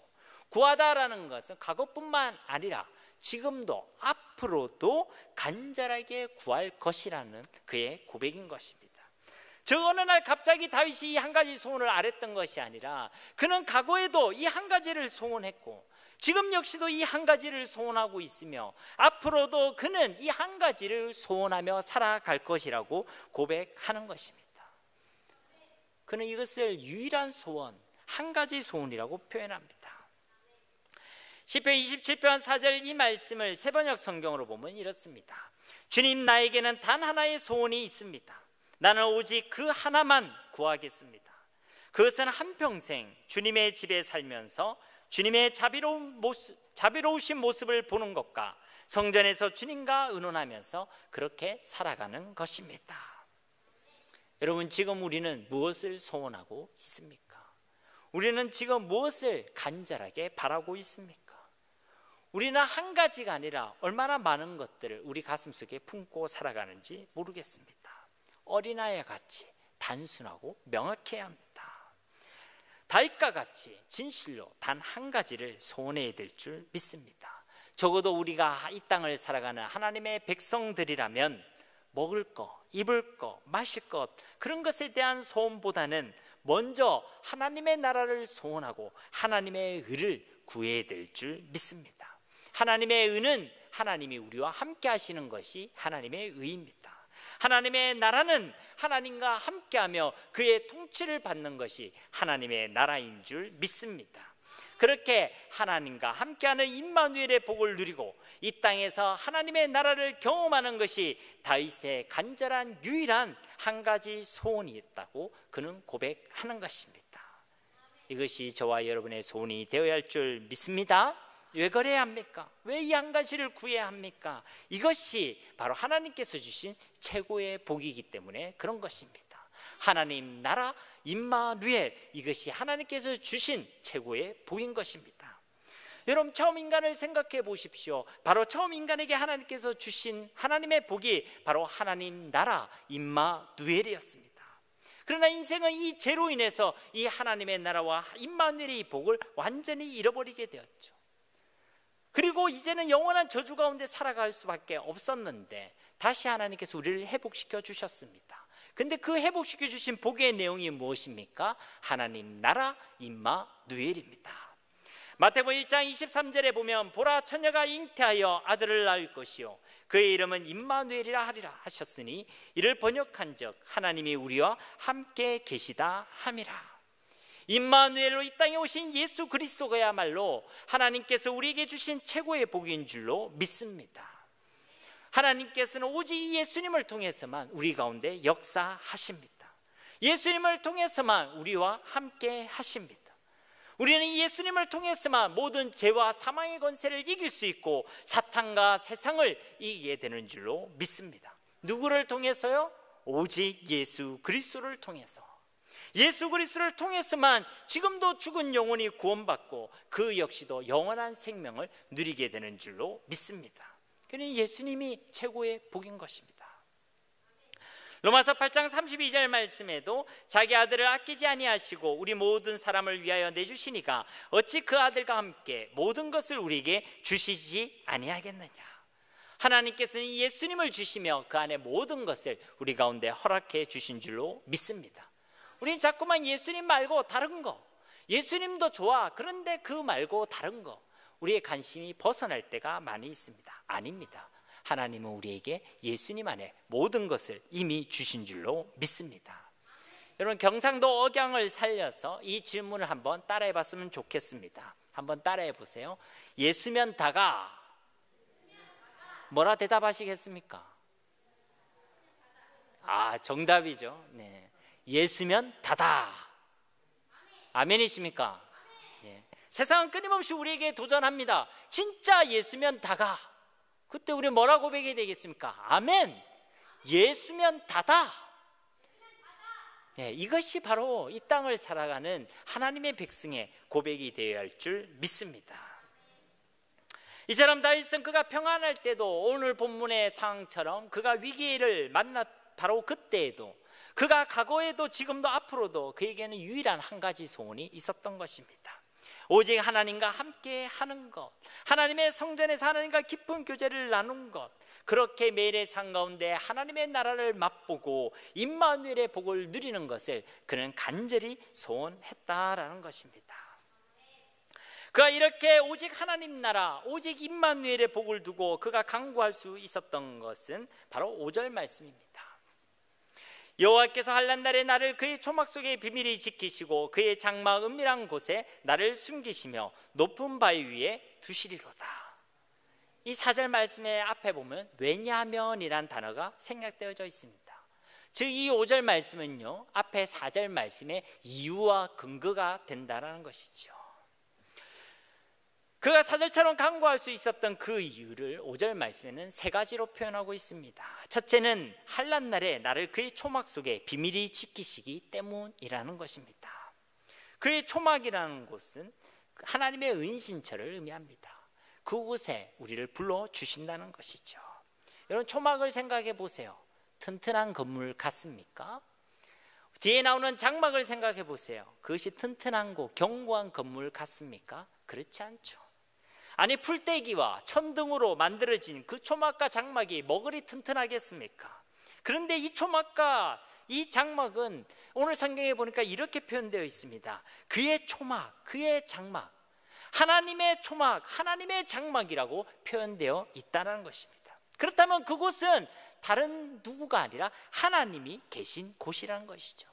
구하다라는 것은 과거뿐만 아니라 지금도 앞으로도 간절하게 구할 것이라는 그의 고백인 것입니다. 즉 어느 날 갑자기 다윗이 이 한 가지 소원을 아랬던 것이 아니라 그는 과거에도 이 한 가지를 소원했고 지금 역시도 이 한 가지를 소원하고 있으며 앞으로도 그는 이 한 가지를 소원하며 살아갈 것이라고 고백하는 것입니다. 그는 이것을 유일한 소원, 한 가지 소원이라고 표현합니다. 시편 27편 4절 이 말씀을 새번역 성경으로 보면 이렇습니다. 주님, 나에게는 단 하나의 소원이 있습니다. 나는 오직 그 하나만 구하겠습니다. 그것은 한평생 주님의 집에 살면서 주님의 자비로우신 모습을 보는 것과 성전에서 주님과 의논하면서 그렇게 살아가는 것입니다. 여러분, 지금 우리는 무엇을 소원하고 있습니까? 우리는 지금 무엇을 간절하게 바라고 있습니까? 우리는 한 가지가 아니라 얼마나 많은 것들을 우리 가슴속에 품고 살아가는지 모르겠습니다. 어린아이와 같이 단순하고 명확해야 합니다. 다윗과 같이 진실로 단 한 가지를 소원해야 될 줄 믿습니다. 적어도 우리가 이 땅을 살아가는 하나님의 백성들이라면 먹을 것, 입을 것, 마실 것, 그런 것에 대한 소원보다는 먼저 하나님의 나라를 소원하고 하나님의 의를 구해야 될 줄 믿습니다. 하나님의 의는 하나님이 우리와 함께 하시는 것이 하나님의 의입니다. 하나님의 나라는 하나님과 함께하며 그의 통치를 받는 것이 하나님의 나라인 줄 믿습니다. 그렇게 하나님과 함께하는 임마누엘의 복을 누리고 이 땅에서 하나님의 나라를 경험하는 것이 다윗의 간절한 유일한 한 가지 소원이 있다고 그는 고백하는 것입니다. 이것이 저와 여러분의 소원이 되어야 할 줄 믿습니다. 왜 그래야 합니까? 왜 이 한 가지를 구해야 합니까? 이것이 바로 하나님께서 주신 최고의 복이기 때문에 그런 것입니다. 하나님 나라 임마누엘, 이것이 하나님께서 주신 최고의 복인 것입니다. 여러분, 처음 인간을 생각해 보십시오. 바로 처음 인간에게 하나님께서 주신 하나님의 복이 바로 하나님 나라 임마누엘이었습니다. 그러나 인생은 이 죄로 인해서 이 하나님의 나라와 임마누엘의 복을 완전히 잃어버리게 되었죠. 그리고 이제는 영원한 저주 가운데 살아갈 수밖에 없었는데 다시 하나님께서 우리를 회복시켜 주셨습니다. 근데 그 회복시켜 주신 복의 내용이 무엇입니까? 하나님 나라 임마누엘입니다. 마태복음 1장 23절에 보면 보라 처녀가 잉태하여 아들을 낳을 것이요 그의 이름은 임마누엘이라 하리라 하셨으니 이를 번역한즉 하나님이 우리와 함께 계시다 함이라. 임마누엘로 이 땅에 오신 예수 그리스도가야말로 하나님께서 우리에게 주신 최고의 복인 줄로 믿습니다. 하나님께서는 오직 예수님을 통해서만 우리 가운데 역사하십니다. 예수님을 통해서만 우리와 함께 하십니다. 우리는 예수님을 통해서만 모든 죄와 사망의 권세를 이길 수 있고 사탄과 세상을 이기게 되는 줄로 믿습니다. 누구를 통해서요? 오직 예수 그리스도를 통해서. 예수 그리스도를 통해서만 지금도 죽은 영혼이 구원받고 그 역시도 영원한 생명을 누리게 되는 줄로 믿습니다. 그러니 예수님이 최고의 복인 것입니다. 로마서 8장 32절 말씀에도 자기 아들을 아끼지 아니하시고 우리 모든 사람을 위하여 내주시니까 어찌 그 아들과 함께 모든 것을 우리에게 주시지 아니하겠느냐. 하나님께서는 예수님을 주시며 그 안에 모든 것을 우리 가운데 허락해 주신 줄로 믿습니다. 우리는 자꾸만 예수님 말고 다른 거, 예수님도 좋아, 그런데 그 말고 다른 거, 우리의 관심이 벗어날 때가 많이 있습니다. 아닙니다. 하나님은 우리에게 예수님 안에 모든 것을 이미 주신 줄로 믿습니다. 여러분, 경상도 억양을 살려서 이 질문을 한번 따라해 봤으면 좋겠습니다. 한번 따라해 보세요. 예수면 다가 뭐라 대답하시겠습니까? 정답이죠. 네. 예수면 다다. 아멘이십니까? 네. 세상은 끊임없이 우리에게 도전합니다. 진짜 예수면 다가. 그때 우리 뭐라고 고백해야 되겠습니까? 아멘. 예수면 다다. 네, 이것이 바로 이 땅을 살아가는 하나님의 백성의 고백이 되어야 할 줄 믿습니다. 이처럼 다윗은 그가 평안할 때도 오늘 본문의 상황처럼 그가 위기를 만났 바로 그때에도 그가 과거에도 지금도 앞으로도 그에게는 유일한 한 가지 소원이 있었던 것입니다. 오직 하나님과 함께 하는 것, 하나님의 성전에서 하나님과 깊은 교제를 나눈 것, 그렇게 매일의 삶 가운데 하나님의 나라를 맛보고 임마누엘의 복을 누리는 것을 그는 간절히 소원했다라는 것입니다. 그가 이렇게 오직 하나님 나라, 오직 임마누엘의 복을 두고 그가 간구할 수 있었던 것은 바로 5절 말씀입니다. 여호와께서 환난 날에 나를 그의 초막 속에 비밀히 지키시고 그의 장막 은밀한 곳에 나를 숨기시며 높은 바위 위에 두시리로다. 이 4절 말씀의 앞에 보면 왜냐하면이란 단어가 생략되어져 있습니다. 즉 이 5절 말씀은요, 앞에 4절 말씀의 이유와 근거가 된다는 것이죠. 그가 4절처럼 간구할 수 있었던 그 이유를 5절 말씀에는 3가지로 표현하고 있습니다. 첫째는 환난 날에 나를 그의 초막 속에 비밀히 지키시기 때문이라는 것입니다. 그의 초막이라는 곳은 하나님의 은신처를 의미합니다. 그곳에 우리를 불러주신다는 것이죠. 여러분, 초막을 생각해 보세요. 튼튼한 건물 같습니까? 뒤에 나오는 장막을 생각해 보세요. 그것이 튼튼하고 견고한 건물 같습니까? 그렇지 않죠. 아니, 풀떼기와 천등으로 만들어진 그 초막과 장막이 뭐 그리 튼튼하겠습니까? 그런데 이 초막과 이 장막은 오늘 성경에 보니까 이렇게 표현되어 있습니다. 그의 초막, 그의 장막, 하나님의 초막, 하나님의 장막이라고 표현되어 있다는 것입니다. 그렇다면 그곳은 다른 누구가 아니라 하나님이 계신 곳이라는 것이죠.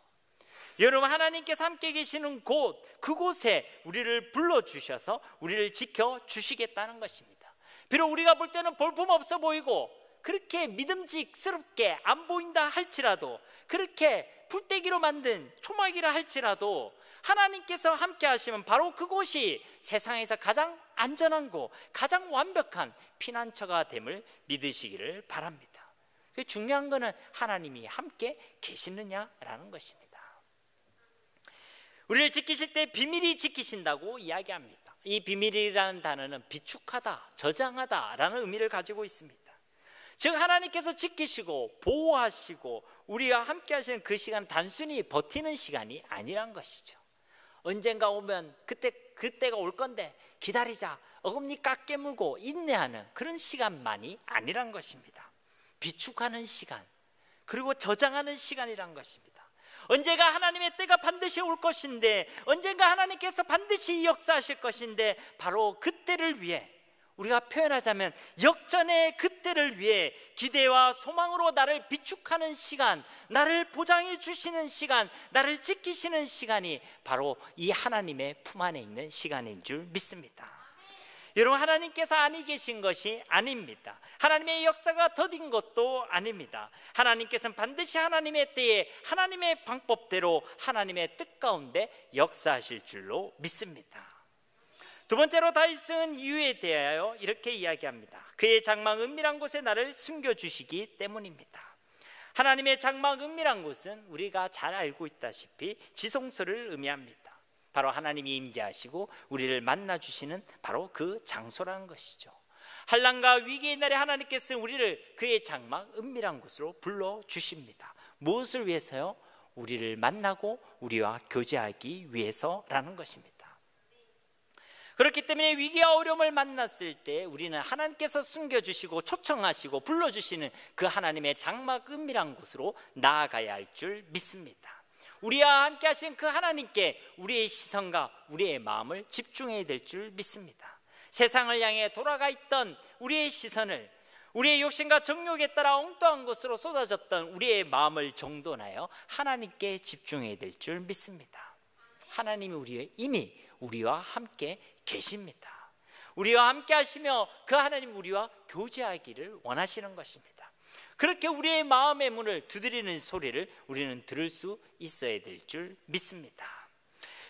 여러분, 하나님께서 함께 계시는 곳, 그곳에 우리를 불러주셔서 우리를 지켜주시겠다는 것입니다. 비록 우리가 볼 때는 볼품없어 보이고 그렇게 믿음직스럽게 안 보인다 할지라도, 그렇게 풀떼기로 만든 초막이라 할지라도 하나님께서 함께 하시면 바로 그곳이 세상에서 가장 안전한 곳, 가장 완벽한 피난처가 됨을 믿으시기를 바랍니다. 중요한 것은 하나님이 함께 계시느냐라는 것입니다. 우리를 지키실 때 비밀히 지키신다고 이야기합니다. 이 비밀이라는 단어는 비축하다, 저장하다라는 의미를 가지고 있습니다. 즉 하나님께서 지키시고 보호하시고 우리와 함께 하시는 그 시간은 단순히 버티는 시간이 아니란 것이죠. 언젠가 오면 그때가 올 건데 기다리자, 어금니 꽉 깨물고 인내하는 그런 시간만이 아니란 것입니다. 비축하는 시간, 그리고 저장하는 시간이란 것입니다. 언젠가 하나님의 때가 반드시 올 것인데, 언젠가 하나님께서 반드시 역사하실 것인데, 바로 그때를 위해, 우리가 표현하자면 역전의 그때를 위해 기대와 소망으로 나를 비축하는 시간, 나를 보장해 주시는 시간, 나를 지키시는 시간이 바로 이 하나님의 품 안에 있는 시간인 줄 믿습니다. 여러분, 하나님께서 아니 계신 것이 아닙니다. 하나님의 역사가 더딘 것도 아닙니다. 하나님께서는 반드시 하나님의 때에 하나님의 방법대로 하나님의 뜻 가운데 역사하실 줄로 믿습니다. 두 번째로 다윗은 이유에 대하여 이렇게 이야기합니다. 그의 장막 은밀한 곳에 나를 숨겨주시기 때문입니다. 하나님의 장막 은밀한 곳은 우리가 잘 알고 있다시피 지성소를 의미합니다. 바로 하나님이 임재하시고 우리를 만나주시는 바로 그 장소라는 것이죠. 환난과 위기의 날에 하나님께서 우리를 그의 장막 은밀한 곳으로 불러주십니다. 무엇을 위해서요? 우리를 만나고 우리와 교제하기 위해서라는 것입니다. 그렇기 때문에 위기와 어려움을 만났을 때 우리는 하나님께서 숨겨주시고 초청하시고 불러주시는 그 하나님의 장막 은밀한 곳으로 나아가야 할 줄 믿습니다. 우리와 함께 하신 그 하나님께 우리의 시선과 우리의 마음을 집중해야 될 줄 믿습니다. 세상을 향해 돌아가 있던 우리의 시선을, 우리의 욕심과 정욕에 따라 엉뚱한 것으로 쏟아졌던 우리의 마음을 정돈하여 하나님께 집중해야 될 줄 믿습니다. 하나님이 이미 우리와 함께 계십니다. 우리와 함께 하시며 그 하나님 우리와 교제하기를 원하시는 것입니다. 그렇게 우리의 마음의 문을 두드리는 소리를 우리는 들을 수 있어야 될 줄 믿습니다.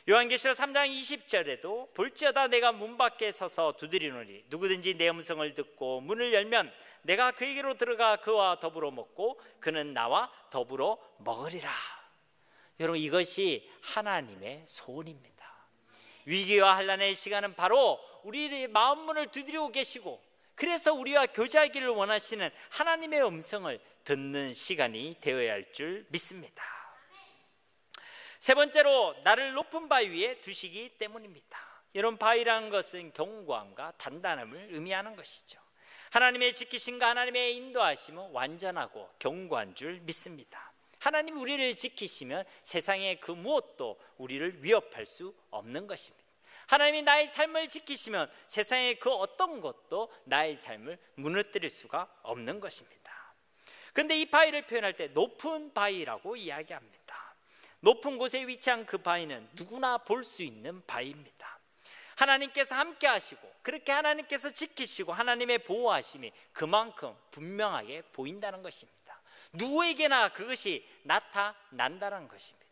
요한계시록 3장 20절에도 볼지어다 내가 문 밖에 서서 두드리노니 누구든지 내 음성을 듣고 문을 열면 내가 그에게로 들어가 그와 더불어 먹고 그는 나와 더불어 먹으리라. 여러분, 이것이 하나님의 소원입니다. 위기와 환난의 시간은 바로 우리의 마음 문을 두드리고 계시고, 그래서 우리와 교제하기를 원하시는 하나님의 음성을 듣는 시간이 되어야 할 줄 믿습니다. 세 번째로 나를 높은 바위 위에 두시기 때문입니다. 여러분, 바위라는 것은 견고함과 단단함을 의미하는 것이죠. 하나님의 지키심과 하나님의 인도하심은 완전하고 견고한 줄 믿습니다. 하나님 우리를 지키시면 세상의 그 무엇도 우리를 위협할 수 없는 것입니다. 하나님이 나의 삶을 지키시면 세상의 그 어떤 것도 나의 삶을 무너뜨릴 수가 없는 것입니다. 그런데 이 바위를 표현할 때 높은 바위라고 이야기합니다. 높은 곳에 위치한 그 바위는 누구나 볼 수 있는 바위입니다. 하나님께서 함께 하시고 그렇게 하나님께서 지키시고 하나님의 보호하심이 그만큼 분명하게 보인다는 것입니다. 누구에게나 그것이 나타난다는 것입니다.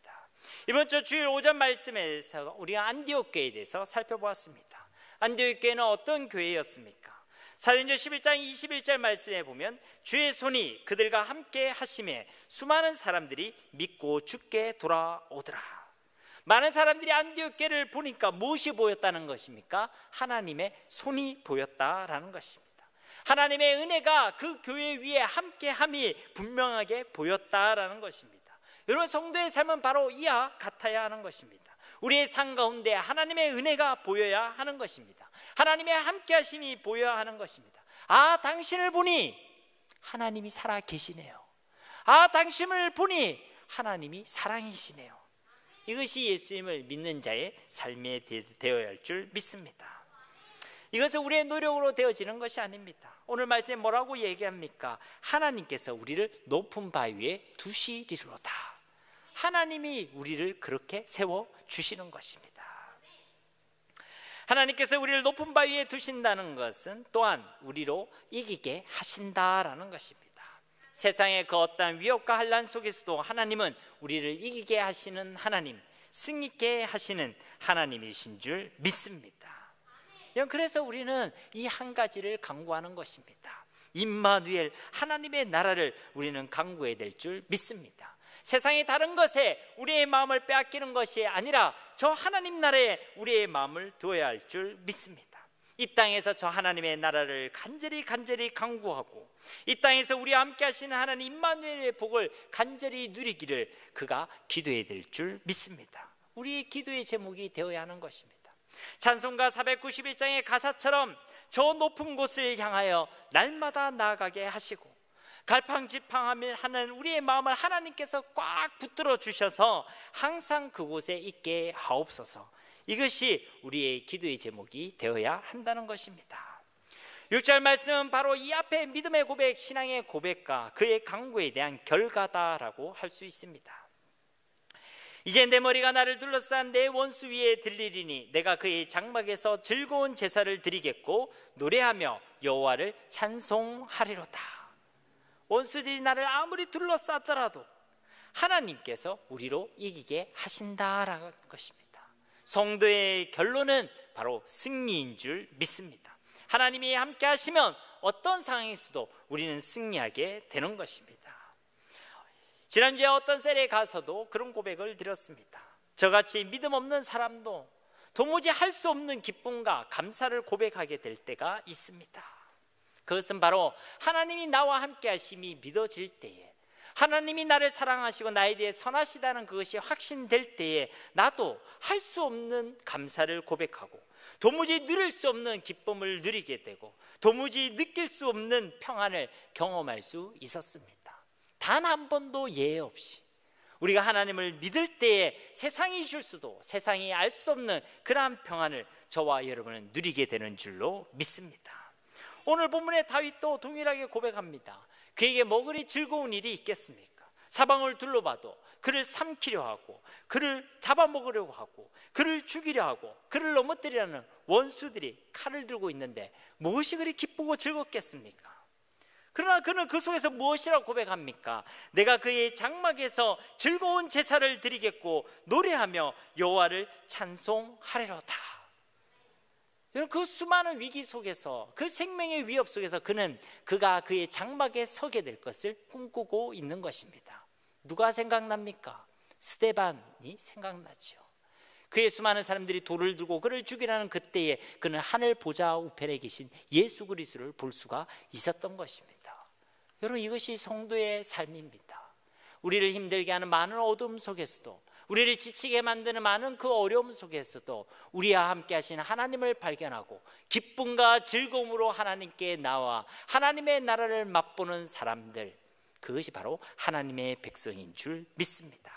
이번 주 주일 오전 말씀에서 우리가 안디옥 교회에 대해서 살펴보았습니다. 안디옥 교회는 어떤 교회였습니까? 사도행전 11장 21절 말씀에 보면 주의 손이 그들과 함께 하심에 수많은 사람들이 믿고 주께 돌아오더라. 많은 사람들이 안디옥 교회를 보니까 무엇이 보였다는 것입니까? 하나님의 손이 보였다라는 것입니다. 하나님의 은혜가 그 교회 위에 함께함이 분명하게 보였다라는 것입니다. 여러분, 성도의 삶은 바로 이와 같아야 하는 것입니다. 우리의 삶 가운데 하나님의 은혜가 보여야 하는 것입니다. 하나님의 함께하심이 보여야 하는 것입니다. 아, 당신을 보니 하나님이 살아 계시네요. 아, 당신을 보니 하나님이 사랑이시네요. 이것이 예수님을 믿는 자의 삶에 되어야 할 줄 믿습니다. 이것은 우리의 노력으로 되어지는 것이 아닙니다. 오늘 말씀에 뭐라고 얘기합니까? 하나님께서 우리를 높은 바위 위에 두시리로다. 하나님이 우리를 그렇게 세워주시는 것입니다. 하나님께서 우리를 높은 바위 위에 두신다는 것은 또한 우리로 이기게 하신다라는 것입니다. 세상의 그 어떠한 위협과 환난 속에서도 하나님은 우리를 이기게 하시는 하나님, 승리케 하시는 하나님이신 줄 믿습니다. 그래서 우리는 이 한 가지를 강구하는 것입니다. 임마누엘, 하나님의 나라를 우리는 강구해야 될 줄 믿습니다. 세상의 다른 것에 우리의 마음을 빼앗기는 것이 아니라 저 하나님 나라에 우리의 마음을 두어야 할 줄 믿습니다. 이 땅에서 저 하나님의 나라를 간절히 강구하고 이 땅에서 우리와 함께 하시는 하나님 임마누엘의 복을 간절히 누리기를 그가 기도해야 될 줄 믿습니다. 우리의 기도의 제목이 되어야 하는 것입니다. 찬송가 491장의 가사처럼 저 높은 곳을 향하여 날마다 나아가게 하시고 갈팡질팡하는 우리의 마음을 하나님께서 꽉 붙들어 주셔서 항상 그곳에 있게 하옵소서. 이것이 우리의 기도의 제목이 되어야 한다는 것입니다. 6절 말씀은 바로 이 앞에 믿음의 고백, 신앙의 고백과 그의 강구에 대한 결과다라고 할 수 있습니다. 이제 내 머리가 나를 둘러싼 내 원수 위에 들리리니 내가 그의 장막에서 즐거운 제사를 드리겠고 노래하며 여호와를 찬송하리로다. 원수들이 나를 아무리 둘러싸더라도 하나님께서 우리로 이기게 하신다라는 것입니다. 성도의 결론은 바로 승리인 줄 믿습니다. 하나님이 함께 하시면 어떤 상황에서도 우리는 승리하게 되는 것입니다. 지난주에 어떤 셀에 가서도 그런 고백을 드렸습니다. 저같이 믿음 없는 사람도 도무지 할 수 없는 기쁨과 감사를 고백하게 될 때가 있습니다. 그것은 바로 하나님이 나와 함께 하심이 믿어질 때에, 하나님이 나를 사랑하시고 나에 대해 선하시다는 그것이 확신될 때에 나도 할 수 없는 감사를 고백하고 도무지 누릴 수 없는 기쁨을 누리게 되고 도무지 느낄 수 없는 평안을 경험할 수 있었습니다. 단 한 번도 예외 없이 우리가 하나님을 믿을 때에 세상이 줄 수도 세상이 알 수 없는 그러한 평안을 저와 여러분은 누리게 되는 줄로 믿습니다. 오늘 본문의 다윗도 동일하게 고백합니다. 그에게 뭐 그리 즐거운 일이 있겠습니까? 사방을 둘러봐도 그를 삼키려 하고 그를 잡아먹으려고 하고 그를 죽이려 하고 그를 넘어뜨리려는 원수들이 칼을 들고 있는데 무엇이 그리 기쁘고 즐겁겠습니까? 그러나 그는 그 속에서 무엇이라고 고백합니까? 내가 그의 장막에서 즐거운 제사를 드리겠고 노래하며 여호와를 찬송하리로다. 그 수많은 위기 속에서, 그 생명의 위협 속에서 그가 그의 장막에 서게 될 것을 꿈꾸고 있는 것입니다. 누가 생각납니까? 스데반이 생각나죠. 그의 수많은 사람들이 돌을 들고 그를 죽이라는 그때에 그는 하늘 보좌 우편에 계신 예수 그리스도를 볼 수가 있었던 것입니다. 여러분, 이것이 성도의 삶입니다. 우리를 힘들게 하는 많은 어둠 속에서도, 우리를 지치게 만드는 많은 그 어려움 속에서도 우리와 함께 하신 하나님을 발견하고 기쁨과 즐거움으로 하나님께 나와 하나님의 나라를 맛보는 사람들, 그것이 바로 하나님의 백성인 줄 믿습니다.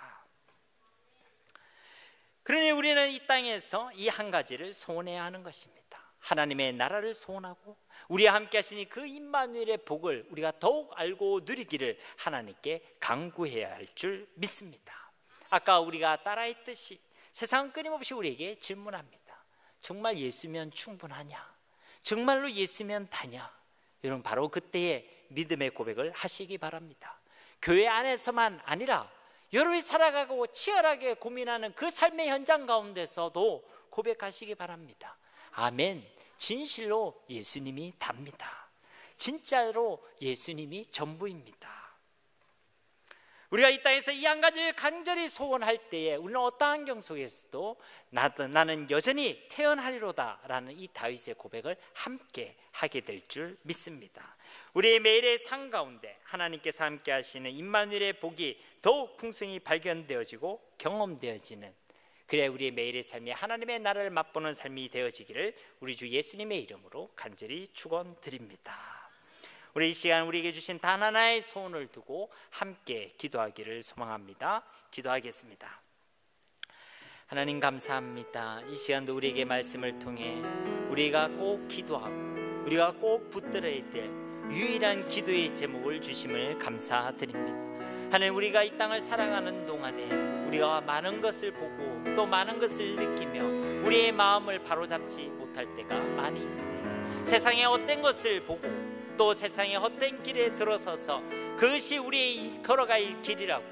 그러니 우리는 이 땅에서 이 한 가지를 소원해야 하는 것입니다. 하나님의 나라를 소원하고 우리와 함께 하시니 그 임마누엘의 복을 우리가 더욱 알고 누리기를 하나님께 간구해야 할 줄 믿습니다. 아까 우리가 따라했듯이 세상은 끊임없이 우리에게 질문합니다. 정말 예수면 충분하냐? 정말로 예수면 다냐? 여러분, 바로 그때에 믿음의 고백을 하시기 바랍니다. 교회 안에서만 아니라 여러분이 살아가고 치열하게 고민하는 그 삶의 현장 가운데서도 고백하시기 바랍니다. 아멘. 진실로 예수님이 답니다. 진짜로 예수님이 전부입니다. 우리가 이 땅에서 이 한 가지를 간절히 소원할 때에 우리는 어떠한 환경 속에서도 나는 여전히 태어나리로다 라는 이 다윗의 고백을 함께 하게 될 줄 믿습니다. 우리의 매일의 삶 가운데 하나님께서 함께 하시는 임마누엘의 복이 더욱 풍성히 발견되어지고 경험되어지는, 그래야 우리의 매일의 삶이 하나님의 나라를 맛보는 삶이 되어지기를 우리 주 예수님의 이름으로 간절히 축원드립니다. 우리 이 시간 우리에게 주신 단 하나의 소원을 두고 함께 기도하기를 소망합니다. 기도하겠습니다. 하나님 감사합니다. 이 시간도 우리에게 말씀을 통해 우리가 꼭 기도하고 우리가 꼭 붙들어야 될 유일한 기도의 제목을 주심을 감사드립니다. 하나님, 우리가 이 땅을 살아가는 동안에 우리가 많은 것을 보고 또 많은 것을 느끼며 우리의 마음을 바로잡지 못할 때가 많이 있습니다. 세상의 헛된 것을 보고 또 세상의 헛된 길에 들어서서 그것이 우리의 걸어갈 길이라고,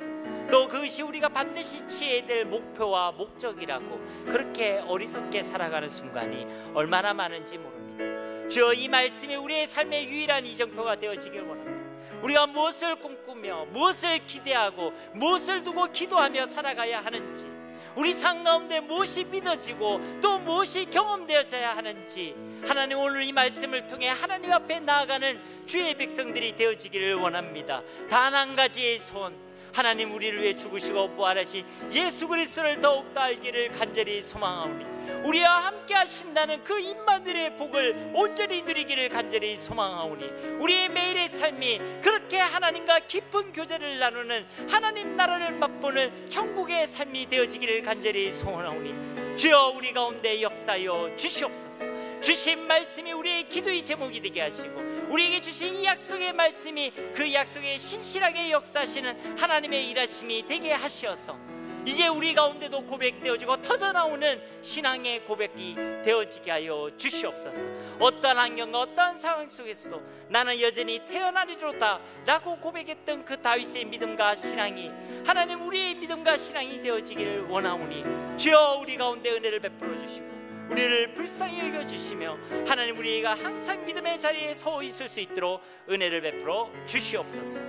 또 그것이 우리가 반드시 취해야 될 목표와 목적이라고 그렇게 어리석게 살아가는 순간이 얼마나 많은지 모릅니다. 주여, 이 말씀이 우리의 삶의 유일한 이정표가 되어지길 원합니다. 우리가 무엇을 꿈꾸며 무엇을 기대하고 무엇을 두고 기도하며 살아가야 하는지, 우리 삶 가운데 무엇이 믿어지고 또 무엇이 경험되어져야 하는지, 하나님 오늘 이 말씀을 통해 하나님 앞에 나아가는 주의 백성들이 되어지기를 원합니다. 단 한 가지의 소원, 하나님 우리를 위해 죽으시고 부활하신 예수 그리스도를 더욱더 알기를 간절히 소망하오니 우리와 함께 하신다는 그 임마누엘의 복을 온전히 누리기를 간절히 소망하오니 우리의 매일의 삶이 그렇게 그렇게 하나님과 깊은 교제를 나누는 하나님 나라를 맛보는 천국의 삶이 되어지기를 간절히 소원하오니 주여 우리 가운데 역사하여 주시옵소서. 주신 말씀이 우리의 기도의 제목이 되게 하시고 우리에게 주신 이 약속의 말씀이 그 약속에 신실하게 역사하시는 하나님의 일하심이 되게 하시어서 이제 우리 가운데도 고백되어지고 터져나오는 신앙의 고백이 되어지게 하여 주시옵소서. 어떠한 환경과 어떠한 상황 속에서도 나는 여전히 태어나리로다 라고 고백했던 그 다윗의 믿음과 신앙이 하나님 우리의 믿음과 신앙이 되어지기를 원하오니 주여 우리 가운데 은혜를 베풀어 주시고 우리를 불쌍히 여겨주시며 하나님 우리가 항상 믿음의 자리에 서 있을 수 있도록 은혜를 베풀어 주시옵소서.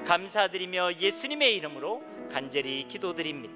감사드리며 예수님의 이름으로 간절히 기도드립니다.